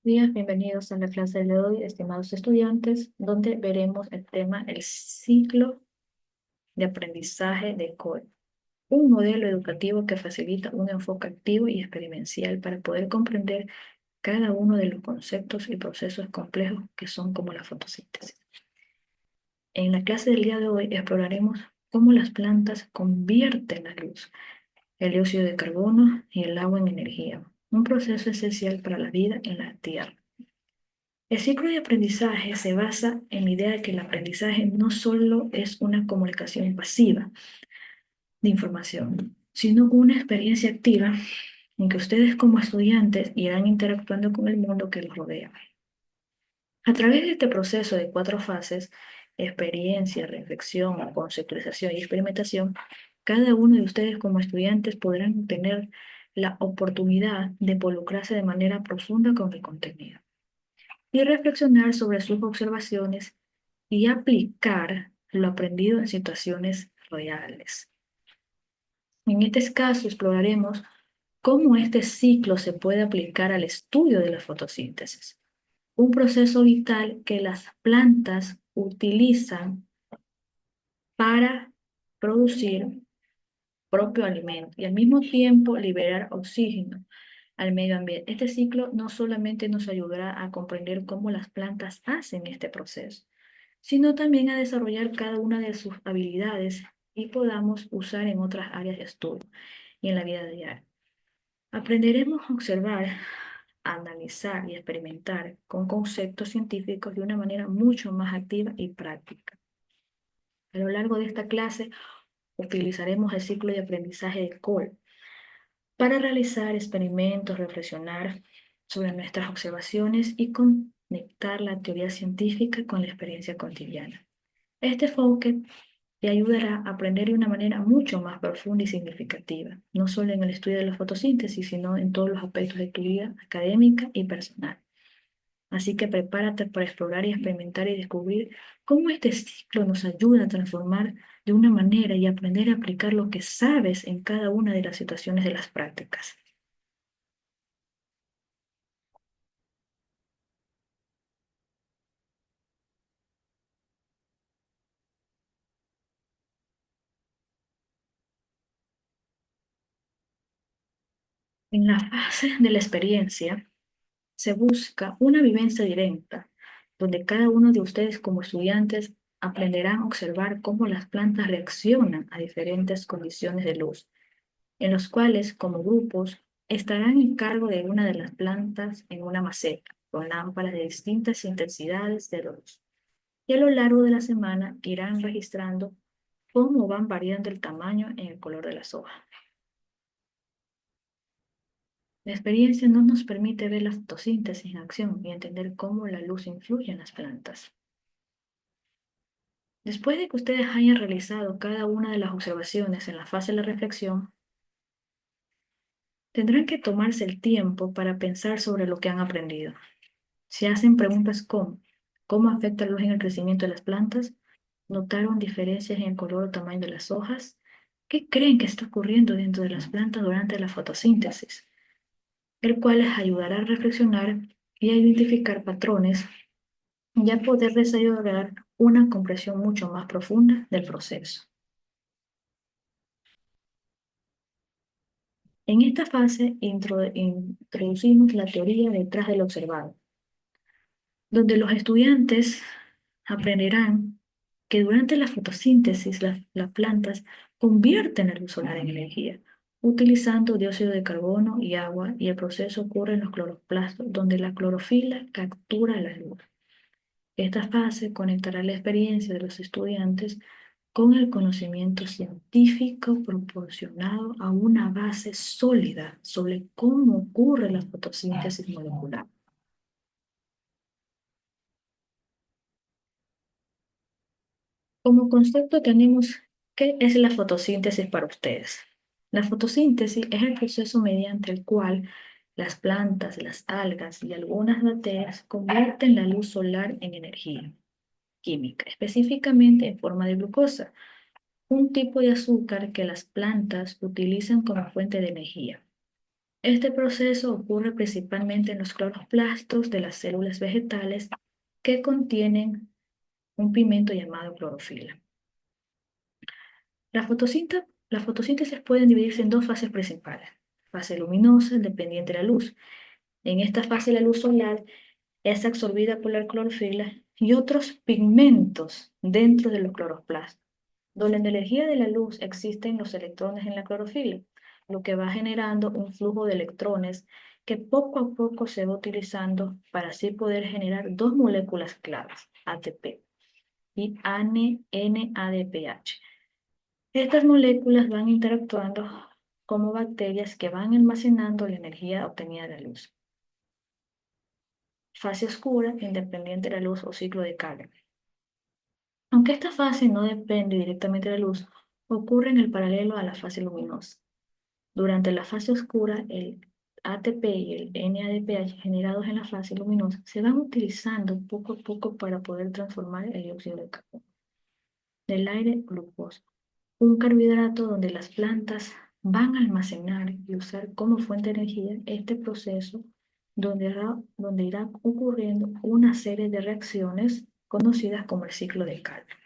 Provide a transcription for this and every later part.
Días, bienvenidos a la clase de hoy, estimados estudiantes, donde veremos el tema el ciclo de aprendizaje de COE, un modelo educativo que facilita un enfoque activo y experimental para poder comprender cada uno de los conceptos y procesos complejos que son como la fotosíntesis. En la clase del día de hoy exploraremos cómo las plantas convierten la luz, el dióxido de carbono y el agua en energía, un proceso esencial para la vida en la Tierra. El ciclo de aprendizaje se basa en la idea de que el aprendizaje no solo es una comunicación pasiva de información, sino una experiencia activa en que ustedes como estudiantes irán interactuando con el mundo que los rodea. A través de este proceso de 4 fases, experiencia, reflexión, conceptualización y experimentación, cada uno de ustedes como estudiantes podrán tener la oportunidad de involucrarse de manera profunda con el contenido y reflexionar sobre sus observaciones y aplicar lo aprendido en situaciones reales. En este caso exploraremos cómo este ciclo se puede aplicar al estudio de la fotosíntesis, un proceso vital que las plantas utilizan para producir propio alimento y al mismo tiempo liberar oxígeno al medio ambiente. Este ciclo no solamente nos ayudará a comprender cómo las plantas hacen este proceso, sino también a desarrollar cada una de sus habilidades y podamos usar en otras áreas de estudio y en la vida diaria. Aprenderemos a observar, a analizar y experimentar con conceptos científicos de una manera mucho más activa y práctica. A lo largo de esta clase utilizaremos el ciclo de aprendizaje de Cole para realizar experimentos, reflexionar sobre nuestras observaciones y conectar la teoría científica con la experiencia cotidiana. Este enfoque te ayudará a aprender de una manera mucho más profunda y significativa, no solo en el estudio de la fotosíntesis, sino en todos los aspectos de tu vida académica y personal. Así que prepárate para explorar y experimentar y descubrir cómo este ciclo nos ayuda a transformar de una manera y aprender a aplicar lo que sabes en cada una de las situaciones de las prácticas. En la fase de la experiencia, se busca una vivencia directa, donde cada uno de ustedes como estudiantes aprenderán a observar cómo las plantas reaccionan a diferentes condiciones de luz, en los cuales, como grupos, estarán en cargo de una de las plantas en una maceta, con lámparas de distintas intensidades de luz. Y a lo largo de la semana irán registrando cómo van variando el tamaño en el color de las hojas. La experiencia no nos permite ver la fotosíntesis en acción y entender cómo la luz influye en las plantas. Después de que ustedes hayan realizado cada una de las observaciones en la fase de la reflexión, tendrán que tomarse el tiempo para pensar sobre lo que han aprendido. Si hacen preguntas como ¿cómo afecta la luz en el crecimiento de las plantas? ¿Notaron diferencias en el color o tamaño de las hojas? ¿Qué creen que está ocurriendo dentro de las plantas durante la fotosíntesis? El cual les ayudará a reflexionar y a identificar patrones y a poder desarrollar una comprensión mucho más profunda del proceso. En esta fase introducimos la teoría detrás del observado, donde los estudiantes aprenderán que durante la fotosíntesis las plantas convierten la luz solar en energía, utilizando dióxido de carbono y agua, y el proceso ocurre en los cloroplastos, donde la clorofila captura la luz. Esta fase conectará la experiencia de los estudiantes con el conocimiento científico proporcionado a una base sólida sobre cómo ocurre la fotosíntesis molecular. Como concepto tenemos qué es la fotosíntesis para ustedes. La fotosíntesis es el proceso mediante el cual las plantas, las algas y algunas bacterias convierten la luz solar en energía química, específicamente en forma de glucosa, un tipo de azúcar que las plantas utilizan como fuente de energía. Este proceso ocurre principalmente en los cloroplastos de las células vegetales que contienen un pigmento llamado clorofila. La fotosíntesis puede dividirse en dos fases principales. Fase luminosa, dependiente de la luz. En esta fase la luz solar es absorbida por la clorofila y otros pigmentos dentro de los cloroplastos. Donde la energía de la luz existen los electrones en la clorofila, lo que va generando un flujo de electrones que poco a poco se va utilizando para así poder generar dos moléculas claves, ATP y NADPH. Estas moléculas van interactuando como bacterias que van almacenando la energía obtenida de la luz. Fase oscura, independiente de la luz o ciclo de Calvin. Aunque esta fase no depende directamente de la luz, ocurre en el paralelo a la fase luminosa. Durante la fase oscura, el ATP y el NADPH generados en la fase luminosa se van utilizando poco a poco para poder transformar el dióxido de carbono del aire en glucosa, un carbohidrato donde las plantas van a almacenar y usar como fuente de energía este proceso donde irá ocurriendo una serie de reacciones conocidas como el ciclo de Calvin.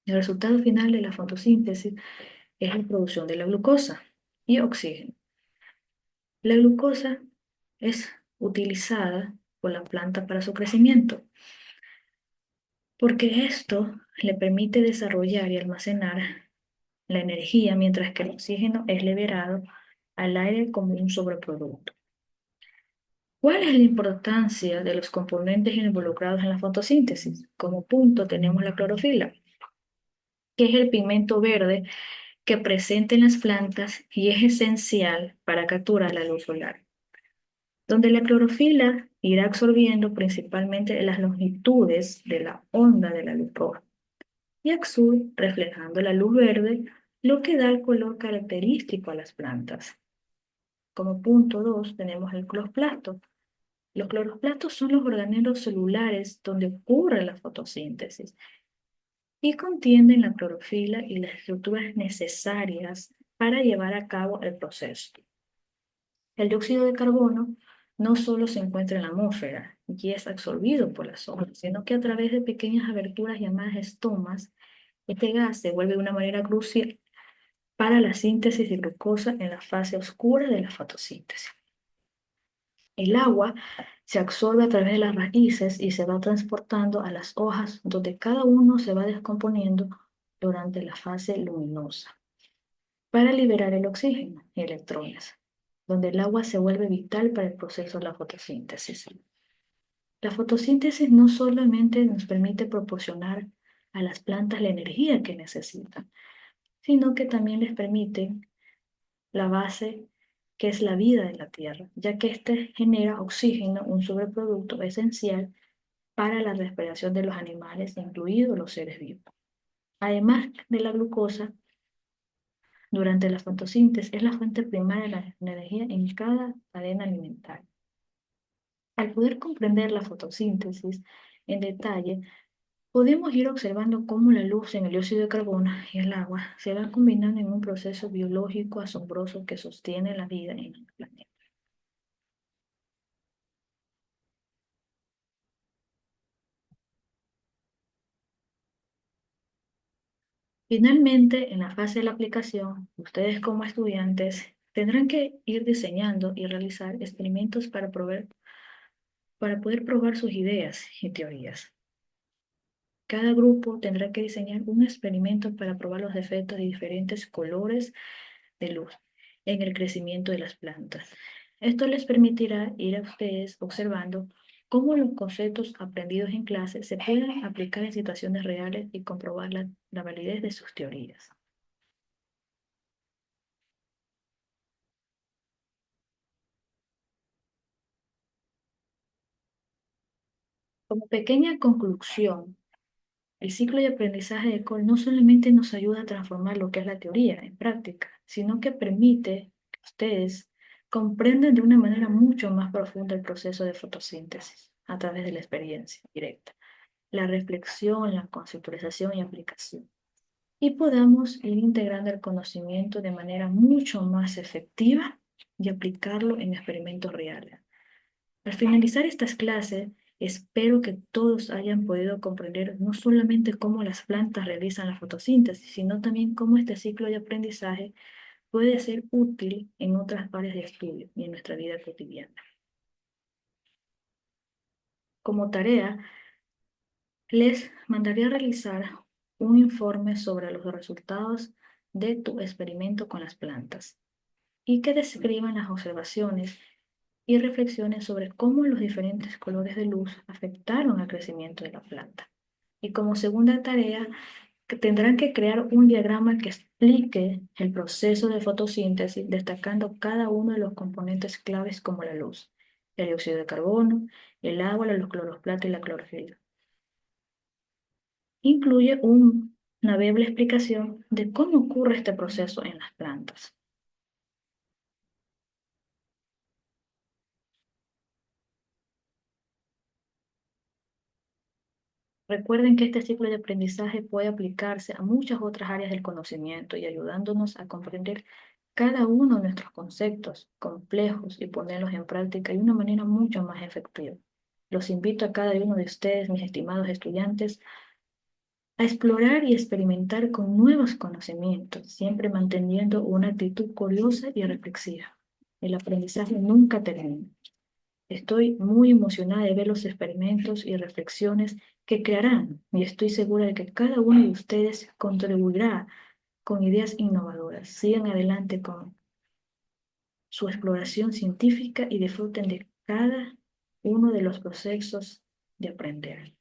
El resultado final de la fotosíntesis es la producción de la glucosa y oxígeno. La glucosa es utilizada por la planta para su crecimiento, porque esto le permite desarrollar y almacenar la energía, mientras que el oxígeno es liberado al aire como un sobreproducto. ¿Cuál es la importancia de los componentes involucrados en la fotosíntesis? Como punto tenemos la clorofila, que es el pigmento verde que presenta en las plantas y es esencial para capturar la luz solar, donde la clorofila irá absorbiendo principalmente las longitudes de la onda de la luz roja y azul reflejando la luz verde, lo que da el color característico a las plantas. Como punto 2 tenemos el cloroplasto. Los cloroplastos son los organelos celulares donde ocurre la fotosíntesis y contienen la clorofila y las estructuras necesarias para llevar a cabo el proceso. El dióxido de carbono no solo se encuentra en la atmósfera y es absorbido por las hojas, sino que a través de pequeñas aberturas llamadas estomas, este gas se vuelve de una manera crucial para la síntesis de glucosa en la fase oscura de la fotosíntesis. El agua se absorbe a través de las raíces y se va transportando a las hojas, donde cada uno se va descomponiendo durante la fase luminosa para liberar el oxígeno y electrones, donde el agua se vuelve vital para el proceso de la fotosíntesis. La fotosíntesis no solamente nos permite proporcionar a las plantas la energía que necesitan, sino que también les permite la base que es la vida de la Tierra, ya que éste genera oxígeno, un sobreproducto esencial para la respiración de los animales, incluidos los seres vivos. Además de la glucosa, durante la fotosíntesis es la fuente primaria de la energía en cada cadena alimentaria. Al poder comprender la fotosíntesis en detalle, podemos ir observando cómo la luz en el dióxido de carbono y el agua se van combinando en un proceso biológico asombroso que sostiene la vida en el planeta. Finalmente, en la fase de la aplicación, ustedes como estudiantes tendrán que ir diseñando y realizar experimentos para poder probar sus ideas y teorías. Cada grupo tendrá que diseñar un experimento para probar los efectos de diferentes colores de luz en el crecimiento de las plantas. Esto les permitirá ir a ustedes observando cómo los conceptos aprendidos en clase se pueden aplicar en situaciones reales y comprobar la validez de sus teorías. Como pequeña conclusión, el ciclo de aprendizaje de Cole no solamente nos ayuda a transformar lo que es la teoría en práctica, sino que permite que ustedes comprendan de una manera mucho más profunda el proceso de fotosíntesis a través de la experiencia directa, la reflexión, la conceptualización y aplicación. Y podamos ir integrando el conocimiento de manera mucho más efectiva y aplicarlo en experimentos reales. Al finalizar estas clases, espero que todos hayan podido comprender no solamente cómo las plantas realizan la fotosíntesis, sino también cómo este ciclo de aprendizaje puede ser útil en otras áreas de estudio y en nuestra vida cotidiana. Como tarea, les mandaría realizar un informe sobre los resultados de tu experimento con las plantas y que describan las observaciones y reflexiones sobre cómo los diferentes colores de luz afectaron al crecimiento de la planta. Y como segunda tarea, que tendrán que crear un diagrama que explique el proceso de fotosíntesis, destacando cada uno de los componentes claves como la luz, el dióxido de carbono, el agua, la cloroplasta y la clorofila. Incluye una breve explicación de cómo ocurre este proceso en las plantas. Recuerden que este ciclo de aprendizaje puede aplicarse a muchas otras áreas del conocimiento y ayudándonos a comprender cada uno de nuestros conceptos complejos y ponerlos en práctica de una manera mucho más efectiva. Los invito a cada uno de ustedes, mis estimados estudiantes, a explorar y experimentar con nuevos conocimientos, siempre manteniendo una actitud curiosa y reflexiva. El aprendizaje nunca termina. Estoy muy emocionada de ver los experimentos y reflexiones que crearán y estoy segura de que cada uno de ustedes contribuirá con ideas innovadoras. Sigan adelante con su exploración científica y disfruten de cada uno de los procesos de aprender.